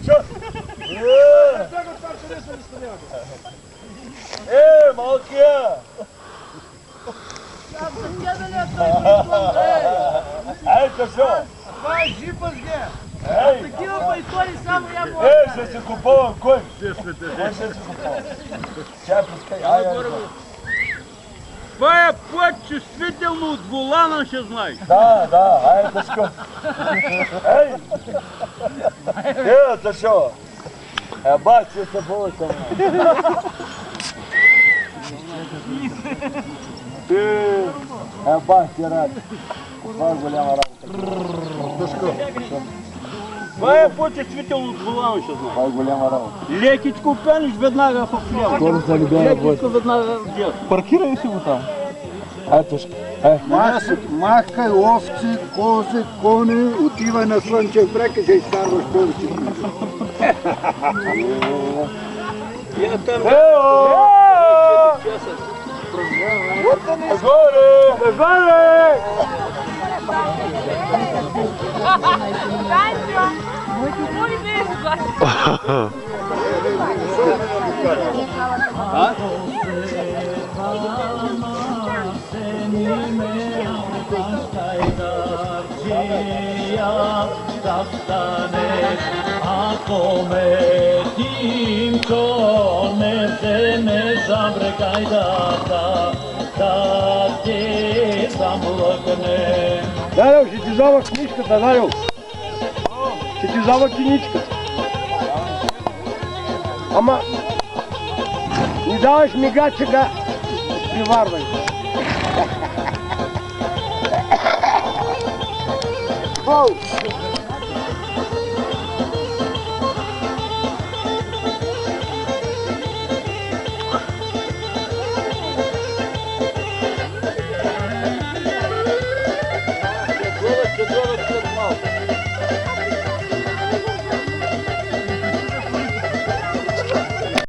що? Малкия! Ей, то що? Това е жипа с ге. Ей! Такива байкори само я мога. Ще се купувам кой? Ще се купувам. Чай пускай, ай. Това е по-чувствително от волана, ще знаеш. Да, ай, Ташко. Ей! То що? Бать, ще се булица. Бать, ти рад. Това е голяма работа. Ташко. Това е по-чувствително от волана, ще знаеш. Това е голяма работа. Лекичко пениш, веднага в хлява. Скоро за любя Лекичко веднага в дясно. Паркирай си го там. Ташко. Махай овци, кози, кони, отивай на Слънчев бряг и ще изкарваш повече. Я там... Горе! Танцо! Моли бежи, Вася! Ako me timko ne zemeš zabrekaj da ti zamlъкне. Дарил, ще ти взема книжката, Дарил. Ще ти взема киничката. Ама, ни даваш мигача да приварвай. Оу!